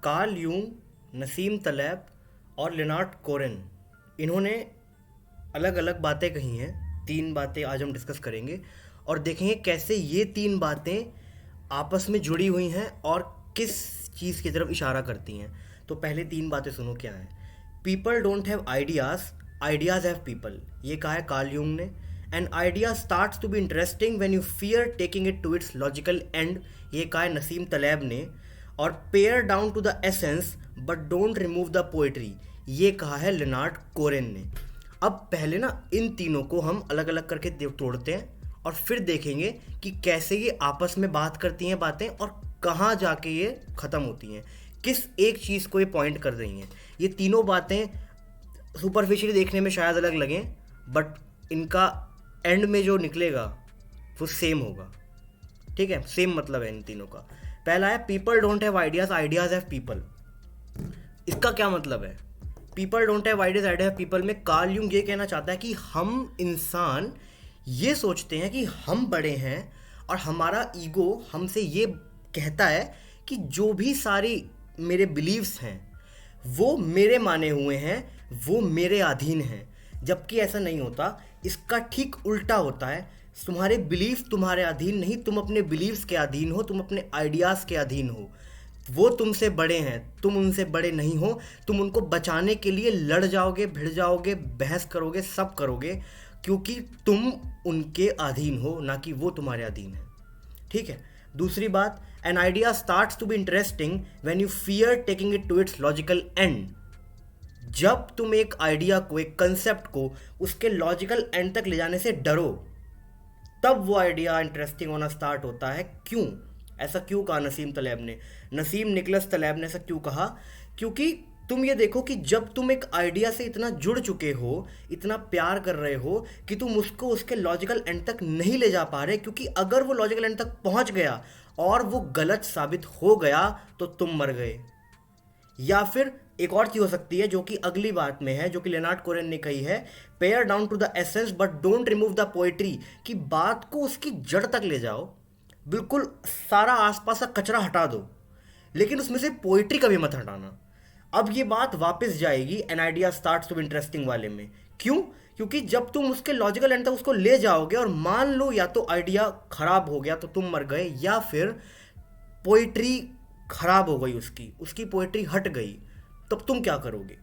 Karl Jung, Nassim तलेब और Lenard कोरेन, इन्होंने अलग अलग बातें कही हैं। 3 बातें आज हम डिस्कस करेंगे और देखेंगे कैसे ये 3 बातें आपस में जुड़ी हुई हैं और किस चीज़ की तरफ इशारा करती हैं। तो पहले 3 बातें सुनो क्या है। People don't have ideas, ideas have people, ये कहा है कार्ल यूंग ने। An idea starts to be interesting when you fear taking it to its logical end, ये कहा है नसीम तलेब ने। और pare down to the essence but don't remove the poetry, ये कहा है लिनार्ड कोरेन ने। अब पहले ना इन तीनों को हम अलग अलग करके तोड़ते हैं और फिर देखेंगे कि कैसे ये आपस में बात करती हैं बातें और कहाँ जाके ये ख़त्म होती हैं, किस एक चीज़ को ये पॉइंट कर रही हैं। ये तीनों बातें सुपरफिशियली देखने में शायद अलग लगें, बट इनका एंड में जो निकलेगा वो सेम होगा। ठीक है, सेम मतलब है इन तीनों का। पहला है people don't have ideas, ideas have people. इसका क्या मतलब है? People don't have ideas, idea have people में कार्ल यूंग ये कहना चाहता है कि हम इंसान ये सोचते हैं कि हम बड़े हैं और हमारा ईगो हमसे ये कहता है कि जो भी सारी मेरे बिलीव्स हैं वो मेरे माने हुए हैं, वो मेरे अधीन हैं। जबकि ऐसा नहीं होता, इसका ठीक उल्टा होता है। तुम्हारे बिलीफ तुम्हारे अधीन नहीं, तुम अपने बिलीव्स के अधीन हो, तुम अपने आइडियाज़ के अधीन हो। वो तुमसे बड़े हैं, तुम उनसे बड़े नहीं हो। तुम उनको बचाने के लिए लड़ जाओगे, भिड़ जाओगे, बहस करोगे, सब करोगे, क्योंकि तुम उनके अधीन हो, ना कि वो तुम्हारे अधीन है। ठीक है। दूसरी बात, an idea starts to be interesting when you fear taking it to its logical end. जब तुम एक आइडिया को, एक कंसेप्ट को उसके लॉजिकल एंड तक ले जाने से डरो, तब वो आइडिया इंटरेस्टिंग होना स्टार्ट होता है। क्यों? ऐसा क्यों कहा नसीम तलेब ने, नसीम निकोलस तलेब ने ऐसा क्यों कहा? क्योंकि तुम ये देखो कि जब तुम एक आइडिया से इतना जुड़ चुके हो, इतना प्यार कर रहे हो कि तुम उसको उसके लॉजिकल एंड तक नहीं ले जा पा रहे, क्योंकि अगर वो लॉजिकल एंड तक पहुंच गया और वो गलत साबित हो गया तो तुम मर गए। या फिर एक और चीज हो सकती है जो कि अगली बात में है, जो कि लिनार्ड कोरेन ने कही है, pare down to the essence but don't remove the poetry, कि बात को उसकी जड़ तक ले जाओ, बिल्कुल सारा आसपास का कचरा हटा दो, लेकिन उसमें से पोएट्री कभी मत हटाना। अब ये बात वापस जाएगी an idea starts to be interesting वाले में। क्यों? क्योंकि जब तुम उसके लॉजिकल एंड तक उसको ले जाओगे और मान लो या तो आइडिया खराब हो गया तो तुम मर गए, या फिर पोएट्री खराब हो गई, उसकी पोएट्री हट गई, तब तुम क्या करोगे?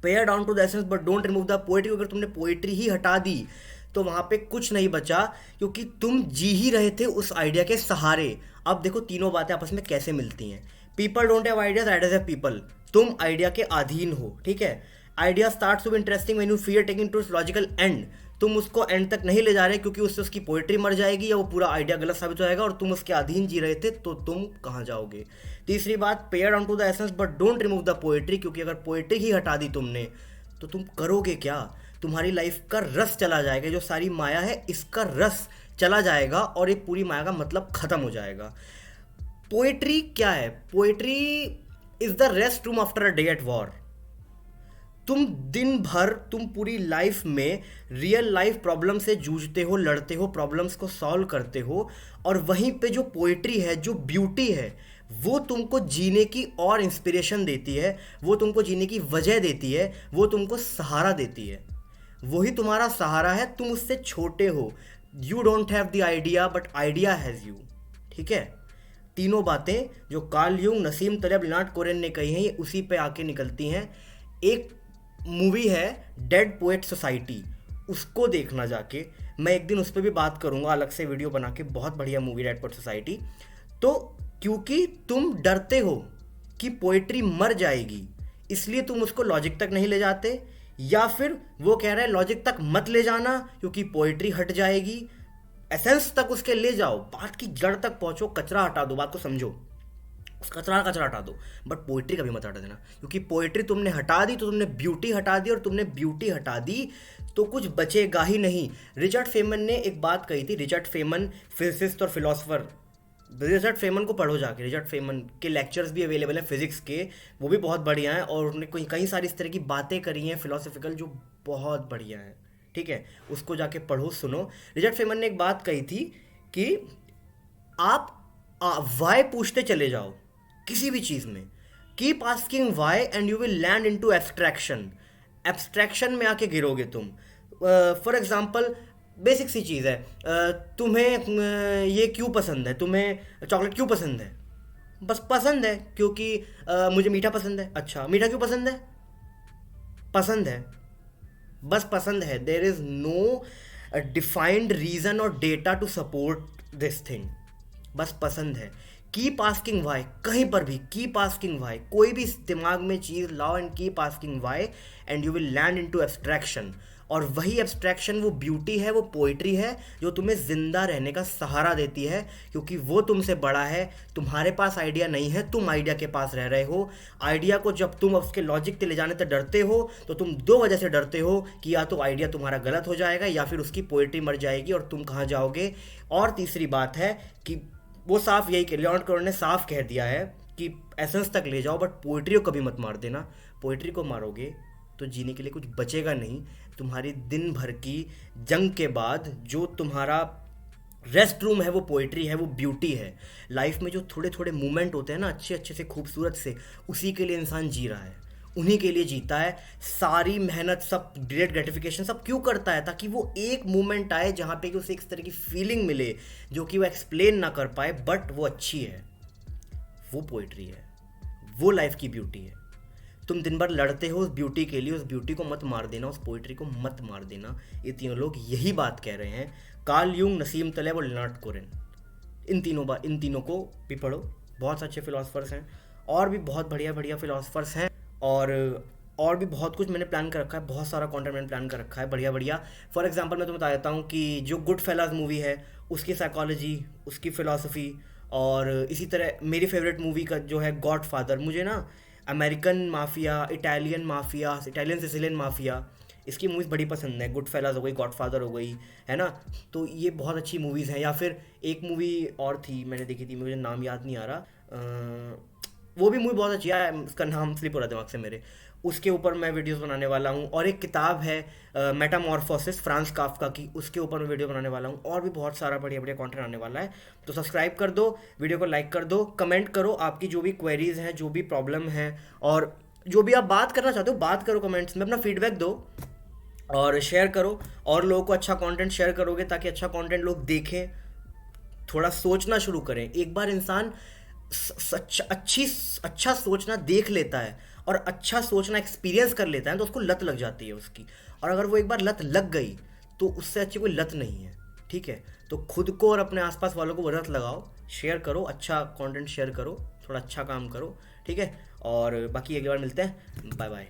Pare down to the essence but don't remove the poetry. अगर तुमने पोएट्री ही हटा दी तो वहां पे कुछ नहीं बचा, क्योंकि तुम जी ही रहे थे उस आइडिया के सहारे। अब देखो तीनों बातें आपस में कैसे मिलती हैं। People don't have ideas, ideas have people. तुम आइडिया के अधीन हो, ठीक है। Idea starts to be interesting when you fear taking to its logical end. तुम उसको एंड तक नहीं ले जा रहे क्योंकि उससे उसकी पोएट्री मर जाएगी या वो पूरा आइडिया गलत साबित हो जाएगा और तुम उसके अधीन जी रहे थे, तो तुम कहाँ जाओगे? तीसरी बात, pare down to the essence but don't remove the poetry, क्योंकि अगर पोएट्री ही हटा दी तुमने तो तुम करोगे क्या? तुम्हारी लाइफ का रस चला जाएगा, जो सारी माया है इसका रस चला जाएगा और ये पूरी माया का मतलब खत्म हो जाएगा। पोएट्री क्या है? Poetry is the rest room after a day at war. तुम दिन भर, तुम पूरी लाइफ में रियल लाइफ प्रॉब्लम से जूझते हो, लड़ते हो, प्रॉब्लम्स को सॉल्व करते हो, और वहीं पे जो पोएट्री है, जो ब्यूटी है, वो तुमको जीने की और इंस्पिरेशन देती है, वो तुमको जीने की वजह देती है, वो तुमको सहारा देती है। वही तुम्हारा सहारा है, तुम उससे छोटे हो। You don't have the idea but idea has you. ठीक है। तीनों बातें जो Carl Jung, Nassim Taleb, Leonard Koren ने कही हैं, ये उसी पे आके निकलती हैं। एक मूवी है डेड पोएट सोसाइटी, उसको देखना जाके। मैं एक दिन उस पर भी बात करूंगा, अलग से वीडियो बना के। बहुत बढ़िया मूवी डेड पोएट सोसाइटी। तो क्योंकि तुम डरते हो कि पोएट्री मर जाएगी, इसलिए तुम उसको लॉजिक तक नहीं ले जाते, या फिर वो कह रहा है लॉजिक तक मत ले जाना क्योंकि पोएट्री हट जाएगी। एसेंस तक उसके ले जाओ, बात की जड़ तक पहुंचो, कचरा हटा दो, बात को समझो, उस कचरा हटा दो, बट पोएट्री कभी मत हटा देना, क्योंकि पोएट्री तुमने हटा दी तो तुमने ब्यूटी हटा दी, और तुमने ब्यूटी हटा दी तो कुछ बचेगा ही नहीं। रिचर्ड फेमन ने एक बात कही थी। रिचर्ड फेमन फिजिसिस्ट और फिलोसोफर, रिचर्ड फेमन को पढ़ो जाके। रिचर्ड फेमन के लेक्चर्स भी अवेलेबल हैं फिजिक्स के, वो भी बहुत बढ़िया हैं, और उन्होंने कई सारी इस तरह की बातें करी हैं फिलोसफिकल जो बहुत बढ़िया हैं। ठीक है, उसको जाके पढ़ो, सुनो। रिचर्ड फेमन ने एक बात कही थी कि आप वाई पूछते चले जाओ किसी भी चीज़ में, keep asking why and you will land into abstraction. Abstraction में आके गिरोगे तुम। फॉर एग्जाम्पल बेसिक सी चीज़ है, तुम्हें ये क्यों पसंद है, तुम्हें चॉकलेट क्यों पसंद है? बस पसंद है, क्योंकि मुझे मीठा पसंद है। अच्छा, मीठा क्यों पसंद है? पसंद है, बस पसंद है। There is no defined reason और data to support this thing, बस पसंद है। कीप आस्किंग वाई, कहीं पर भी कीप आस्किंग वाई, कोई भी दिमाग में चीज़ लाओ and keep asking why and you will land into abstraction. और वही एब्स्ट्रैक्शन, वो ब्यूटी है, वो पोइट्री है जो तुम्हें जिंदा रहने का सहारा देती है, क्योंकि वो तुमसे बड़ा है। तुम्हारे पास आइडिया नहीं है, तुम आइडिया के पास रह रहे हो। आइडिया को जब तुम उसके लॉजिक पे ले जाने तक डरते हो, तो तुम दो वजह से डरते हो कि या तो आइडिया तुम्हारा गलत हो जाएगा या फिर उसकी पोइट्री मर जाएगी और तुम कहाँ जाओगे। और तीसरी बात है कि वो साफ यही लियोनार्ड कोहेन ने साफ कह दिया है कि एसेंस तक ले जाओ, बट पोइट्री को कभी मत मार देना। पोइट्री को मारोगे तो जीने के लिए कुछ बचेगा नहीं। तुम्हारी दिन भर की जंग के बाद जो तुम्हारा रेस्ट रूम है वो पोइट्री है, वो ब्यूटी है। लाइफ में जो थोड़े थोड़े मोमेंट होते हैं ना, अच्छे अच्छे से, खूबसूरत से, उसी के लिए इंसान जी रहा है, उन्हीं के लिए जीता है। सारी मेहनत, सब डिलेड ग्रेटिफिकेशन सब क्यों करता है? ताकि वो एक मोमेंट आए जहाँ पे कि उसे एक तरह की फीलिंग मिले जो कि वो एक्सप्लेन ना कर पाए, बट वो अच्छी है। वो पोइट्री है, वो लाइफ की ब्यूटी है। तुम दिन भर लड़ते हो उस ब्यूटी के लिए, उस ब्यूटी को मत मार देना, उस पोइट्री को मत मार देना। ये तीनों लोग यही बात कह रहे हैं, कार्ल यूंग, नसीम तलेब और लियोनार्ड कोहेन। इन तीनों को भी पढ़ो, बहुत अच्छे फिलोसफर्स हैं। और भी बहुत बढ़िया बढ़िया फिलोसफर्स हैं, और भी बहुत कुछ मैंने प्लान कर रखा है, बहुत सारा कंटेंट मैंने प्लान कर रखा है बढ़िया बढ़िया। फॉर एग्जांपल मैं तुम्हें बता देता हूँ कि जो गुड फेलाज मूवी है उसकी साइकोलॉजी, उसकी फ़िलासफ़ी, और इसी तरह मेरी फेवरेट मूवी का जो है गॉड फादर, मुझे ना American mafia, Italian Sicilian mafia, इसकी मूवीज़ बड़ी पसंद है। गुड फेलाज हो गई, गॉड फादर हो गई, है ना। तो ये बहुत अच्छी मूवीज़ हैं। या फिर एक मूवी और थी मैंने देखी थी, मुझे नाम याद नहीं आ रहा, वो भी मूवी बहुत अच्छी है, उसका नाम स्लिप हो रहा है दिमाग से मेरे। उसके ऊपर मैं वीडियोस बनाने वाला हूँ। और एक किताब है मेटामॉर्फोसिस, फ्रांस काफ्का की, उसके ऊपर मैं वीडियो बनाने वाला हूँ। और भी बहुत सारा बढ़िया बढ़िया कंटेंट आने वाला है। तो सब्सक्राइब कर दो, वीडियो को लाइक कर दो, कमेंट करो आपकी जो भी क्वेरीज हैं, जो भी प्रॉब्लम है, और जो भी आप बात करना चाहते हो बात करो कमेंट्स में, अपना फीडबैक दो और शेयर करो। और लोगों को अच्छा कंटेंट शेयर करोगे ताकि अच्छा कंटेंट लोग देखें, थोड़ा सोचना शुरू करें। एक बार इंसान अच्छा सोचना देख लेता है और अच्छा सोचना एक्सपीरियंस कर लेता है तो उसको लत लग जाती है उसकी। और अगर वो एक बार लत लग गई तो उससे अच्छी कोई लत नहीं है, ठीक है। तो खुद को और अपने आसपास वालों को वो लत लगाओ, शेयर करो, अच्छा कंटेंट शेयर करो, थोड़ा अच्छा काम करो, ठीक है। और बाकी अगली बार मिलते हैं, बाय बाय।